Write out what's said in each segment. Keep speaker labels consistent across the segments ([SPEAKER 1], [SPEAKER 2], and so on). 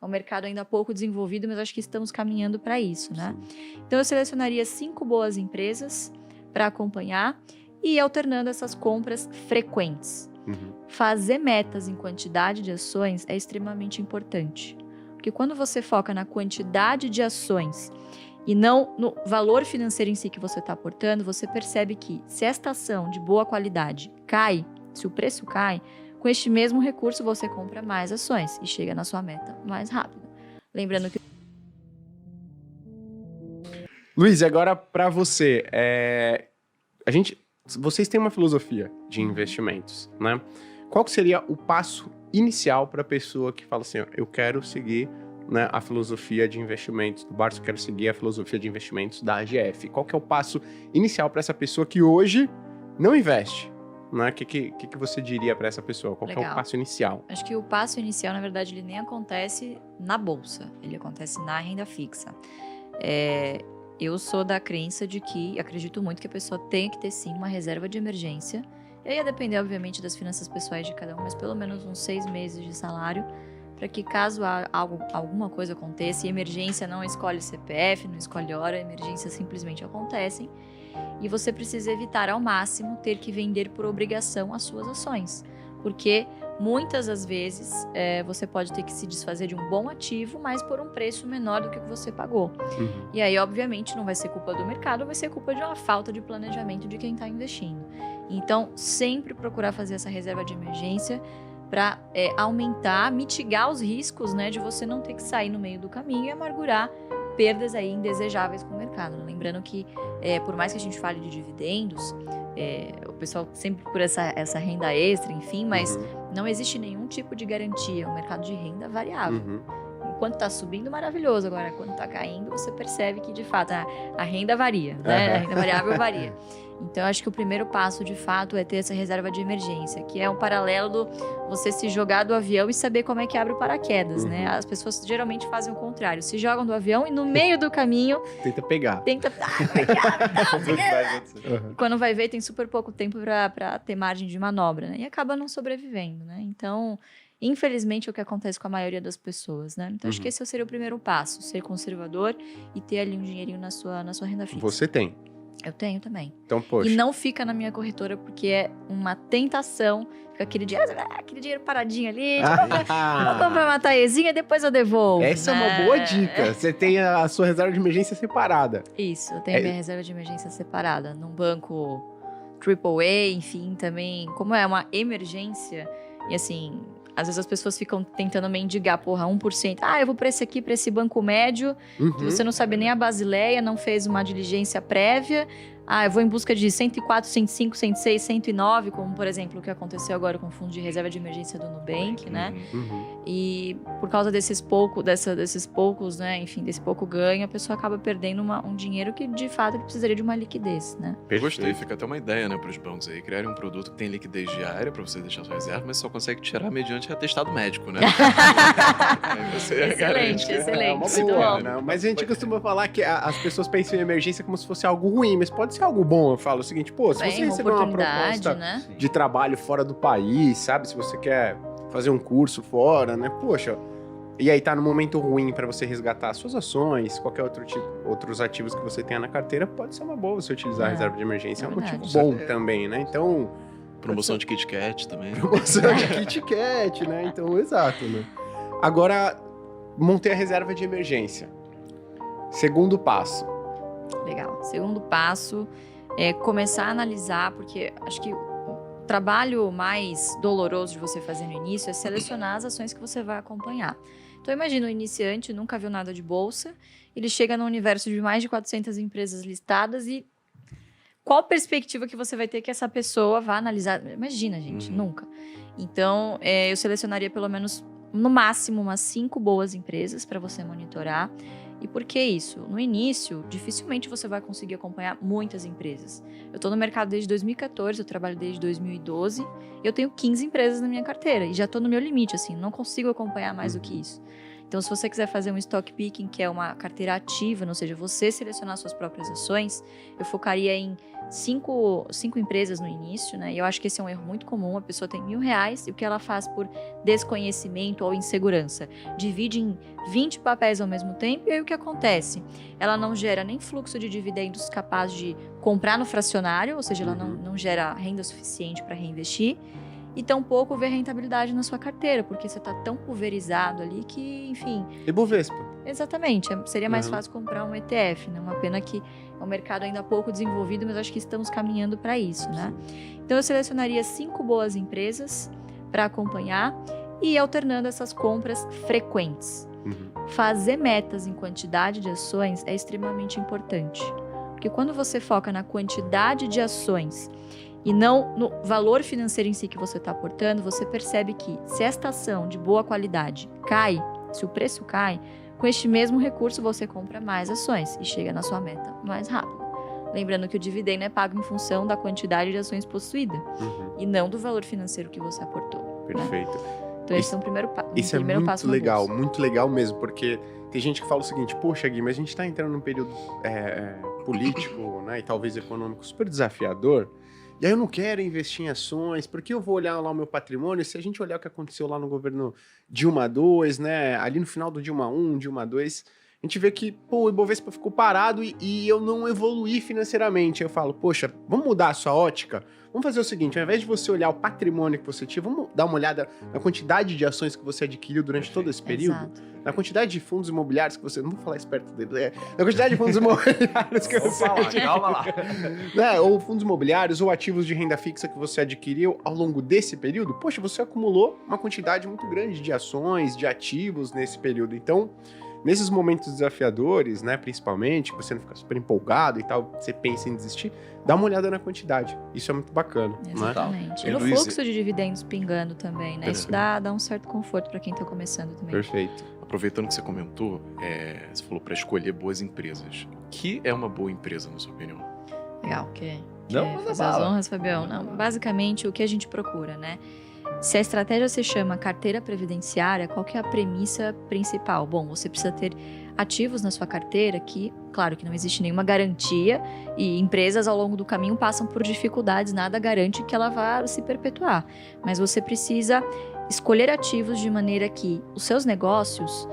[SPEAKER 1] É um mercado ainda pouco desenvolvido, mas acho que estamos caminhando para isso, né? Então, eu selecionaria 5 boas empresas para acompanhar e ir alternando essas compras frequentes. Fazer metas em quantidade de ações é extremamente importante. Porque quando você foca na quantidade de ações e não no valor financeiro em si que você está aportando, você percebe que se esta ação de boa qualidade cai, se o preço cai, com este mesmo recurso você compra mais ações e chega na sua meta mais rápido. Lembrando que...
[SPEAKER 2] Luiz, agora para você, vocês têm uma filosofia de investimentos, né? Qual que seria o passo inicial para a pessoa que fala assim, eu quero seguir, né, a filosofia de investimentos do Barça, eu quero seguir a filosofia de investimentos da AGF? Qual que é o passo inicial para essa pessoa que hoje não investe? Né? O que você diria para essa pessoa? Qual que é o passo inicial?
[SPEAKER 1] Acho que o passo inicial, na verdade, ele nem acontece na bolsa, ele acontece na renda fixa. Eu sou da crença de que, acredito muito que a pessoa tenha que ter sim uma reserva de emergência. Eu ia depender, obviamente, das finanças pessoais de cada um, mas pelo menos uns 6 meses de salário, para que caso alguma coisa aconteça, e emergência não escolhe CPF, não escolhe hora, emergências simplesmente acontecem, e você precisa evitar ao máximo ter que vender por obrigação as suas ações, porque muitas das vezes você pode ter que se desfazer de um bom ativo, mas por um preço menor do que o que você pagou. E aí, obviamente, não vai ser culpa do mercado, vai ser culpa de uma falta de planejamento de quem está investindo. Então, sempre procurar fazer essa reserva de emergência para aumentar, mitigar os riscos, né, de você não ter que sair no meio do caminho e amargurar perdas aí indesejáveis com o mercado. Lembrando que, por mais que a gente fale de dividendos, o pessoal sempre procura essa renda extra, enfim, mas não existe nenhum tipo de garantia. O mercado de renda é variável. Enquanto está subindo, maravilhoso. Agora, quando está caindo, você percebe que, de fato, a renda varia, né? A renda variável varia. Então, acho que o primeiro passo, de fato, é ter essa reserva de emergência, que é um paralelo do você se jogar do avião e saber como é que abre o paraquedas, né? As pessoas geralmente fazem o contrário. Se jogam do avião e no meio do caminho...
[SPEAKER 2] Tenta pegar.
[SPEAKER 1] Quando vai ver, tem super pouco tempo para ter margem de manobra, né? E acaba não sobrevivendo, né? Então, infelizmente, é o que acontece com a maioria das pessoas, né? Então, acho que esse seria o primeiro passo. Ser conservador e ter ali um dinheirinho na sua renda fixa.
[SPEAKER 2] Você tem?
[SPEAKER 1] Eu tenho também.
[SPEAKER 2] Então, poxa.
[SPEAKER 1] E não fica na minha corretora, porque é uma tentação. Fica aquele dinheiro paradinho ali. Vou comprar uma taezinha e depois eu devolvo.
[SPEAKER 2] Essa é uma boa dica. Você tem a sua reserva de emergência separada.
[SPEAKER 1] Isso, eu tenho a minha reserva de emergência separada. Num banco AAA, enfim, também. Como é uma emergência, e assim... Às vezes as pessoas ficam tentando mendigar, 1%. Eu vou para esse aqui, para esse banco médio. Você não sabe nem a Basileia, não fez uma diligência prévia. Eu vou em busca de 104, 105, 106, 109, como, por exemplo, o que aconteceu agora com o Fundo de Reserva de Emergência do Nubank, né? E por causa desses poucos, né? Enfim, desse pouco ganho, a pessoa acaba perdendo um dinheiro que, de fato, precisaria de uma liquidez, né?
[SPEAKER 3] Gostei, fica até uma ideia, né, para os bancos aí, criarem um produto que tem liquidez diária para você deixar sua reserva, mas só consegue tirar mediante atestado médico, né?
[SPEAKER 1] Excelente.
[SPEAKER 2] Muito bom. Né? Mas a gente costuma falar que as pessoas pensam em emergência como se fosse algo ruim, mas pode ser algo bom. Eu falo o seguinte, se você receber uma proposta, né, de trabalho fora do país, sabe? Se você quer fazer um curso fora, né? Poxa, e aí tá no momento ruim para você resgatar suas ações, qualquer outros ativos que você tenha na carteira, pode ser uma boa você utilizar a reserva de emergência. É um motivo bom também, né? Então...
[SPEAKER 3] Promoção de Kit Kat também.
[SPEAKER 2] Promoção de Kit Kat, né? Então, exato, né? Agora, montei a reserva de emergência. Segundo passo.
[SPEAKER 1] Legal. Segundo passo é começar a analisar, porque acho que o trabalho mais doloroso de você fazer no início é selecionar as ações que você vai acompanhar. Então, imagina um iniciante, nunca viu nada de bolsa, ele chega no universo de mais de 400 empresas listadas e qual perspectiva que você vai ter que essa pessoa vá analisar? Imagina, gente, nunca. Então, eu selecionaria pelo menos, no máximo, umas 5 boas empresas para você monitorar. E por que isso? No início, dificilmente você vai conseguir acompanhar muitas empresas. Eu estou no mercado desde 2014, eu trabalho desde 2012, eu tenho 15 empresas na minha carteira e já estou no meu limite, assim, não consigo acompanhar mais do que isso. Então, se você quiser fazer um stock picking, que é uma carteira ativa, ou seja, você selecionar suas próprias ações, eu focaria em 5 empresas no início, né? E eu acho que esse é um erro muito comum. A pessoa tem R$1.000 e o que ela faz por desconhecimento ou insegurança? Divide em 20 papéis ao mesmo tempo e aí o que acontece? Ela não gera nem fluxo de dividendos capaz de comprar no fracionário, ou seja, ela não gera renda suficiente para reinvestir. E tampouco ver rentabilidade na sua carteira, porque você está tão pulverizado ali que, enfim...
[SPEAKER 2] Ibovespa.
[SPEAKER 1] Exatamente. Seria mais fácil comprar um ETF, né? Uma pena que é um mercado ainda pouco desenvolvido, mas acho que estamos caminhando para isso, né? Então, eu selecionaria 5 boas empresas para acompanhar e ir alternando essas compras frequentes. Fazer metas em quantidade de ações é extremamente importante. Porque quando você foca na quantidade de ações e não no valor financeiro em si que você está aportando, você percebe que se esta ação de boa qualidade cai, se o preço cai, com este mesmo recurso você compra mais ações e chega na sua meta mais rápido. Lembrando que o dividendo é pago em função da quantidade de ações possuída e não do valor financeiro que você aportou.
[SPEAKER 2] Perfeito.
[SPEAKER 1] Né? Então esse é um primeiro passo.
[SPEAKER 2] Isso é muito legal mesmo, porque tem gente que fala o seguinte, poxa Gui, mas a gente está entrando num período político, né, e talvez econômico super desafiador. E aí eu não quero investir em ações, porque eu vou olhar lá o meu patrimônio, se a gente olhar o que aconteceu lá no governo Dilma II, né, ali no final do Dilma I, Dilma II, a gente vê que, o Ibovespa ficou parado e eu não evoluí financeiramente. Eu falo, poxa, vamos mudar a sua ótica? Vamos fazer o seguinte, ao invés de você olhar o patrimônio que você tinha, vamos dar uma olhada na quantidade de ações que você adquiriu durante todo esse período?
[SPEAKER 1] Exato.
[SPEAKER 2] Na quantidade de fundos imobiliários que você... Não vou falar esperto dele, na quantidade de fundos imobiliários que você adquiriu.
[SPEAKER 3] Calma lá.
[SPEAKER 2] Né? Ou fundos imobiliários ou ativos de renda fixa que você adquiriu ao longo desse período. Poxa, você acumulou uma quantidade muito grande de ações, de ativos nesse período. Então, nesses momentos desafiadores, né, principalmente, que você não fica super empolgado e tal, você pensa em desistir, dá uma olhada na quantidade. Isso é muito bacana.
[SPEAKER 1] Exatamente.
[SPEAKER 2] Né?
[SPEAKER 1] E no fluxo de dividendos pingando também, né? Isso dá um certo conforto para quem está começando também.
[SPEAKER 2] Perfeito.
[SPEAKER 3] Aproveitando que você comentou, você falou para escolher boas empresas. O que é uma boa empresa, na sua opinião?
[SPEAKER 1] Legal, quer
[SPEAKER 4] Não,
[SPEAKER 1] fazer as honras, Fabião? Não, basicamente, o que a gente procura, né? Se a estratégia se chama carteira previdenciária, qual que é a premissa principal? Bom, você precisa ter ativos na sua carteira que, claro que não existe nenhuma garantia e empresas ao longo do caminho passam por dificuldades, nada garante que ela vá se perpetuar. Mas você precisa escolher ativos de maneira que os seus negócios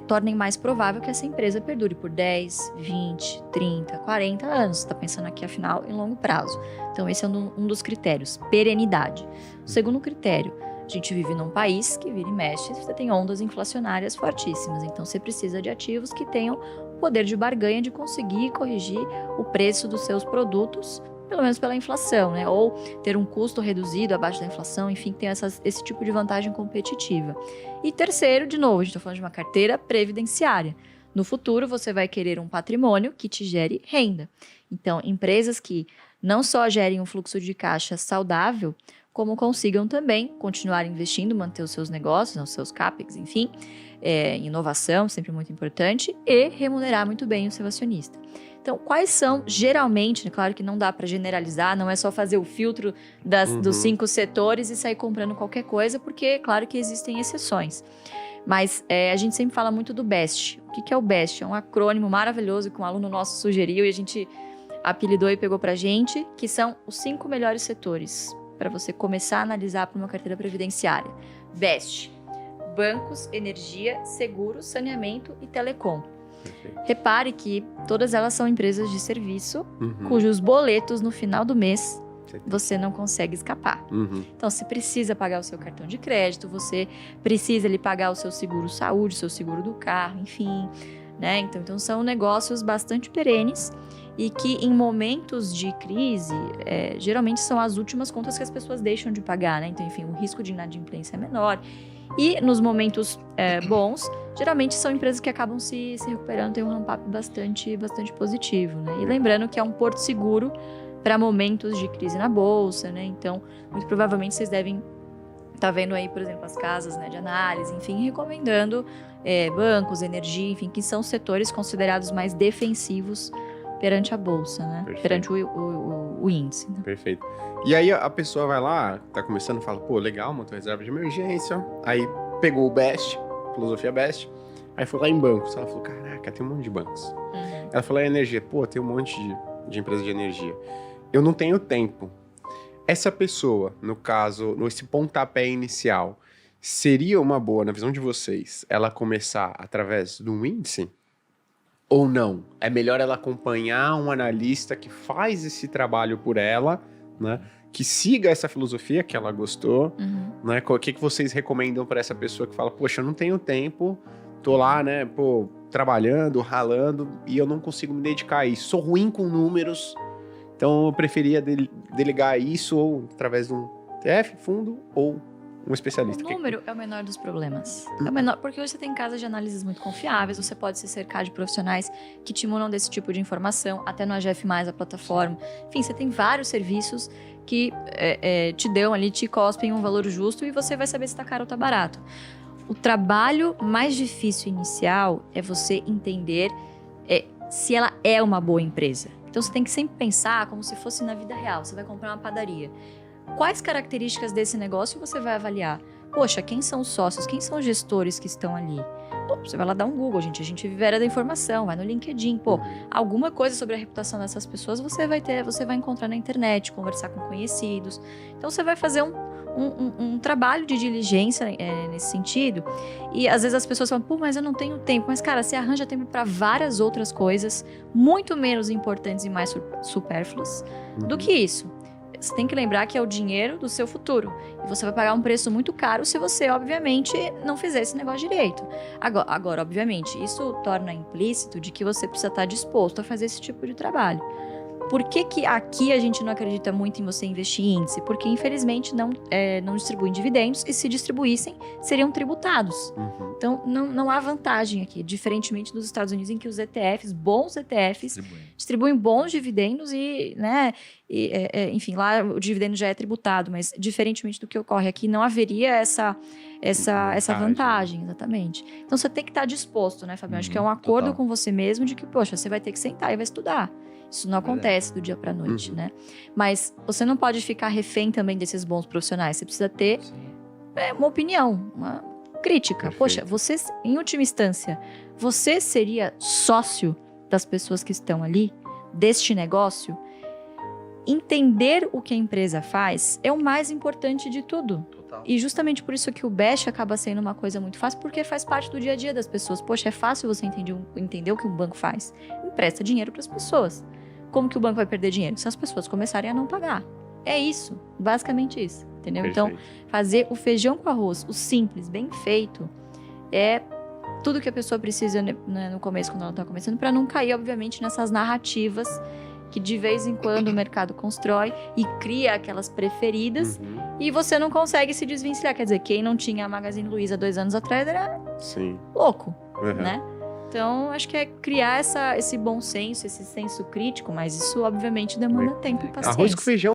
[SPEAKER 1] tornem mais provável que essa empresa perdure por 10, 20, 30, 40 anos. Você está pensando aqui, afinal, em longo prazo. Então, esse é um dos critérios, perenidade. O segundo critério, a gente vive num país que vira e mexe, você tem ondas inflacionárias fortíssimas. Então, você precisa de ativos que tenham o poder de barganha de conseguir corrigir o preço dos seus produtos, pelo menos pela inflação, né? Ou ter um custo reduzido abaixo da inflação, enfim, tem esse tipo de vantagem competitiva. E terceiro, de novo, a gente está falando de uma carteira previdenciária. No futuro, você vai querer um patrimônio que te gere renda. Então, empresas que não só gerem um fluxo de caixa saudável, como consigam também continuar investindo, manter os seus negócios, os seus CAPEX, enfim, inovação, sempre muito importante, e remunerar muito bem o seu acionista. Então, quais são, geralmente, claro que não dá para generalizar, não é só fazer o filtro dos 5 setores e sair comprando qualquer coisa, porque, claro que existem exceções. Mas a gente sempre fala muito do BEST. O que é o BEST? É um acrônimo maravilhoso que um aluno nosso sugeriu e a gente apelidou e pegou pra gente, que são os 5 melhores setores para você começar a analisar para uma carteira previdenciária. BEST: bancos, energia, seguros, saneamento e telecom.
[SPEAKER 2] Perfeito.
[SPEAKER 1] Repare que todas elas são empresas de serviço, cujos boletos no final do mês você não consegue escapar. Então, você precisa pagar o seu cartão de crédito, você precisa pagar o seu seguro saúde, o seu seguro do carro, enfim, né? Então são negócios bastante perenes e que em momentos de crise, geralmente são as últimas contas que as pessoas deixam de pagar, né? Então, enfim, o risco de inadimplência é menor. E nos momentos bons, geralmente são empresas que acabam se recuperando, tem um ramp-up bastante positivo, né? E lembrando que é um porto seguro para momentos de crise na bolsa, né? Então, muito provavelmente vocês devem estar vendo aí, por exemplo, as casas, né, de análise, enfim, recomendando bancos, energia, enfim, que são setores considerados mais defensivos perante a bolsa, né?
[SPEAKER 2] Perfeito.
[SPEAKER 1] Perante o índice. Né?
[SPEAKER 2] Perfeito. E aí a pessoa vai lá, tá começando, fala, pô, legal, montou reserva de emergência, aí pegou o BEST, filosofia Best. Aí foi lá em bancos. Ela falou, caraca, tem um monte de bancos. Ela falou, energia. Pô, tem um monte de empresa de energia. Eu não tenho tempo. Essa pessoa, no caso, nesse pontapé inicial, seria uma boa, na visão de vocês, ela começar através de um índice? Ou não? É melhor ela acompanhar um analista que faz esse trabalho por ela, né? Que siga essa filosofia que ela gostou, né? O que vocês recomendam para essa pessoa que fala, poxa, eu não tenho tempo, tô lá, né, pô, trabalhando, ralando, e eu não consigo me dedicar a isso. Sou ruim com números, então eu preferia delegar isso ou através de um ETF, fundo ou um especialista.
[SPEAKER 1] O número é o menor dos problemas. É o menor, porque hoje você tem casas de análises muito confiáveis, você pode se cercar de profissionais que te munam desse tipo de informação, até no AGF+, a plataforma. Enfim, você tem vários serviços que te dão ali, te cospem um valor justo e você vai saber se tá caro ou tá barato. O trabalho mais difícil inicial é você entender se ela é uma boa empresa. Então você tem que sempre pensar como se fosse na vida real. Você vai comprar uma padaria. Quais características desse negócio você vai avaliar? Poxa, quem são os sócios? Quem são os gestores que estão ali? Pô, você vai lá dar um Google, gente. A gente vive a era da informação, vai no LinkedIn. Pô, alguma coisa sobre a reputação dessas pessoas você vai encontrar na internet, conversar com conhecidos. Então você vai fazer um trabalho de diligência nesse sentido. E às vezes as pessoas falam, pô, mas eu não tenho tempo. Mas, cara, você arranja tempo para várias outras coisas, muito menos importantes e mais supérfluas do que isso. Você tem que lembrar que é o dinheiro do seu futuro. E você vai pagar um preço muito caro se você, obviamente, não fizer esse negócio direito. Agora, obviamente, isso torna implícito de que você precisa estar disposto a fazer esse tipo de trabalho. Por que aqui a gente não acredita muito em você investir em índice? Porque, infelizmente, não distribuem distribuem dividendos e, se distribuíssem, seriam tributados. Então, não há vantagem aqui, diferentemente dos Estados Unidos, em que os ETFs, bons ETFs, distribuem bons dividendos e, né, enfim, lá o dividendo já é tributado, mas, diferentemente do que ocorre aqui, não haveria essa vantagem, exatamente. Então, você tem que estar disposto, né, Fabiano? Acho que é um acordo com você mesmo de que, poxa, você vai ter que sentar e vai estudar. Isso não acontece do dia para noite, né? Mas você não pode ficar refém também desses bons profissionais. Você precisa ter uma opinião, uma crítica.
[SPEAKER 2] Perfeito.
[SPEAKER 1] Poxa, você, em última instância, você seria sócio das pessoas que estão ali, deste negócio? Entender o que a empresa faz é o mais importante de tudo. Total. E justamente por isso que o Best acaba sendo uma coisa muito fácil, porque faz parte do dia a dia das pessoas. Poxa, é fácil você entender o que um banco faz. Empresta dinheiro para as pessoas. Como que o banco vai perder dinheiro? Se as pessoas começarem a não pagar. É isso, basicamente isso, entendeu?
[SPEAKER 2] Perfeito.
[SPEAKER 1] Então, fazer o feijão com arroz, o simples, bem feito, é tudo que a pessoa precisa, né, no começo, quando ela está começando, para não cair, obviamente, nessas narrativas que de vez em quando o mercado constrói e cria aquelas preferidas e você não consegue se desvencilhar. Quer dizer, quem não tinha a Magazine Luiza 2 anos atrás era louco, né? Então, acho que é criar esse bom senso, esse senso crítico, mas isso, obviamente, demanda tempo e paciência.
[SPEAKER 2] Arroz com feijão